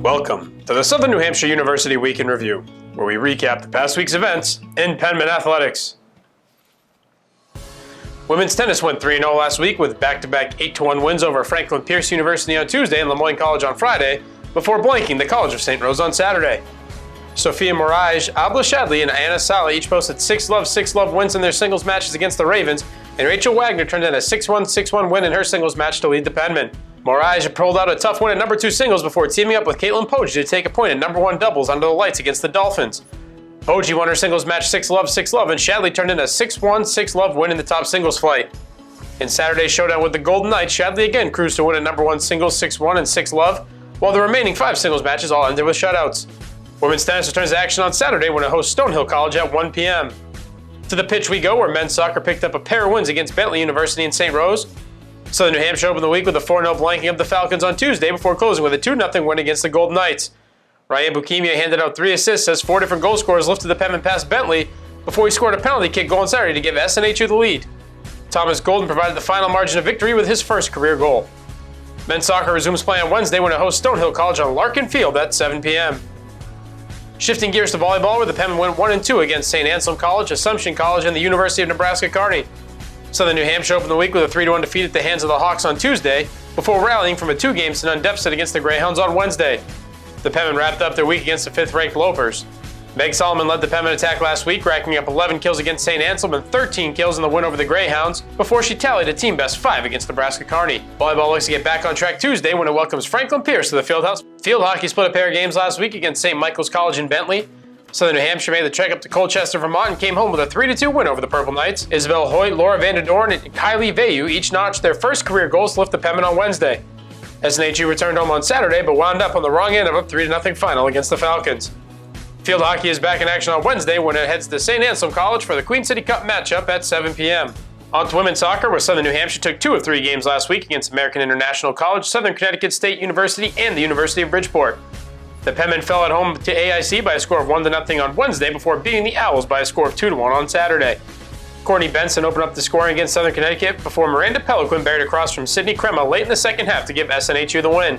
Welcome to the Southern New Hampshire University Week in Review, where we recap the past week's events in Penmen athletics. Women's tennis went 3-0 last week with back-to-back 8-1 wins over Franklin Pierce University on Tuesday and Lemoyne College on Friday, before blanking the College of St. Rose on Saturday. Sophia Mirage, Abla Shadley, and Anna Sala each posted 6-love wins in their singles matches against the Ravens, and Rachel Wagner turned in a 6-1 win in her singles match to lead the Penmen. Mirage pulled out a tough win at number 2 singles before teaming up with Caitlin Poggi to take a point at number 1 doubles under the lights against the Dolphins. Poggi won her singles match 6-love, and Shadley turned in a 6-1 win in the top singles flight. In Saturday's showdown with the Golden Knights, Shadley again cruised to win at number 1 singles 6-1 and 6-love, while the remaining 5 singles matches all ended with shutouts. Women's tennis returns to action on Saturday when it hosts Stonehill College at 1 p.m. To the pitch we go, where men's soccer picked up a pair of wins against Bentley University and St. Rose. Southern New Hampshire opened the week with a 4-0 blanking of the Falcons on Tuesday before closing with a 2-0 win against the Golden Knights. Ryan Bukimia handed out 3 assists as 4 different goal scorers lifted the Penmen past Bentley before he scored a penalty kick goal on Saturday to give SNHU the lead. Thomas Golden provided the final margin of victory with his first career goal. Men's soccer resumes play on Wednesday when it hosts Stonehill College on Larkin Field at 7 p.m. Shifting gears to volleyball, where the Penmen went 1-2 against St. Anselm College, Assumption College, and the University of Nebraska-Kearney. Southern New Hampshire opened the week with a 3-1 defeat at the hands of the Hawks on Tuesday, before rallying from a 2-game-to-none deficit against the Greyhounds on Wednesday. The Penmen wrapped up their week against the 5th-ranked Lopers. Meg Solomon led the Penmen attack last week, racking up 11 kills against St. Anselm and 13 kills in the win over the Greyhounds, before she tallied a team-best 5 against Nebraska-Kearney. Volleyball looks to get back on track Tuesday when it welcomes Franklin Pierce to the Fieldhouse. Field hockey split a pair of games last week against St. Michael's College in Bentley. Southern New Hampshire made the trek up to Colchester, Vermont, and came home with a 3-2 win over the Purple Knights. Isabel Hoyt, Laura Vanderdorn, and Kylie Vayu each notched their first career goals to lift the Penmen on Wednesday. SNHU returned home on Saturday, but wound up on the wrong end of a 3-0 final against the Falcons. Field hockey is back in action on Wednesday when it heads to St. Anselm College for the Queen City Cup matchup at 7 p.m. On to women's soccer, where Southern New Hampshire took 2 of 3 games last week against American International College, Southern Connecticut State University, and the University of Bridgeport. The Penmen fell at home to AIC by a score of 1-0 on Wednesday before beating the Owls by a score of 2-1 on Saturday. Courtney Benson opened up the scoring against Southern Connecticut before Miranda Peliquin buried across from Sydney Crema late in the second half to give SNHU the win.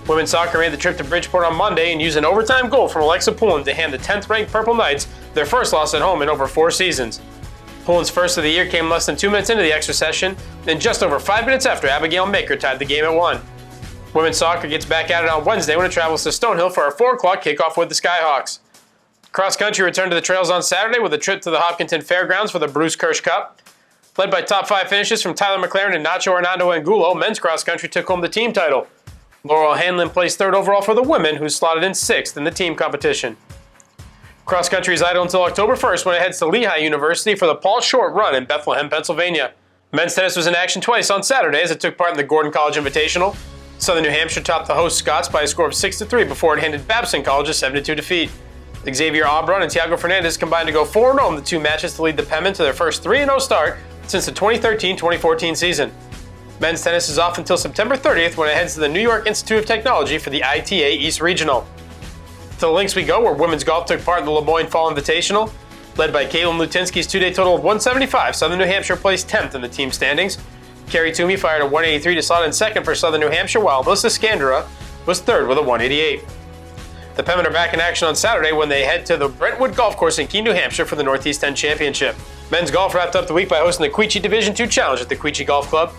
Women's soccer made the trip to Bridgeport on Monday and used an overtime goal from Alexa Poulin to hand the 10th-ranked Purple Knights their first loss at home in over 4 seasons. Poulin's first of the year came less than 2 minutes into the extra session, and just over 5 minutes after Abigail Maker tied the game at 1. Women's soccer gets back at it on Wednesday when it travels to Stonehill for a 4 o'clock kickoff with the Skyhawks. Cross country returned to the trails on Saturday with a trip to the Hopkinton Fairgrounds for the Bruce Kirsch Cup. Led by top 5 finishes from Tyler McLaren and Nacho Hernando Angulo, men's cross country took home the team title. Laurel Hanlon placed 3rd overall for the women, who slotted in 6th in the team competition. Cross country is idle until October 1st when it heads to Lehigh University for the Paul Short Run in Bethlehem, Pennsylvania. Men's tennis was in action twice on Saturday as it took part in the Gordon College Invitational. Southern New Hampshire topped the host Scots by a score of 6-3 before it handed Babson College a 7-2 defeat. Xavier Aubron and Tiago Fernandez combined to go 4-0 in the 2 matches to lead the Penmen to their first 3-0 start since the 2013-2014 season. Men's tennis is off until September 30th when it heads to the New York Institute of Technology for the ITA East Regional. To the links we go, where women's golf took part in the Lemoyne Fall Invitational. Led by Caitlin Lutinsky's 2-day total of 175, Southern New Hampshire placed 10th in the team standings. Carrie Toomey fired a 183 to slot in 2nd for Southern New Hampshire, while Melissa Scandura was 3rd with a 188. The Penmen are back in action on Saturday when they head to the Brentwood Golf Course in Keene, New Hampshire for the Northeast 10 Championship. Men's golf wrapped up the week by hosting the Queechee Division II Challenge at the Queechee Golf Club.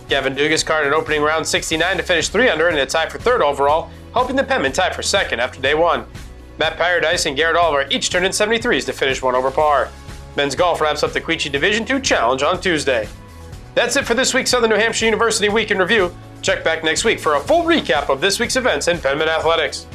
Gavin Dugas carded an opening round 69 to finish 3 under and a tie for 3rd overall, helping the Penmen tie for 2nd after day 1. Matt Paradise and Garrett Oliver each turned in 73s to finish 1 over par. Men's golf wraps up the Queechee Division II Challenge on Tuesday. That's it for this week's Southern New Hampshire University Week in Review. Check back next week for a full recap of this week's events in Penmen athletics.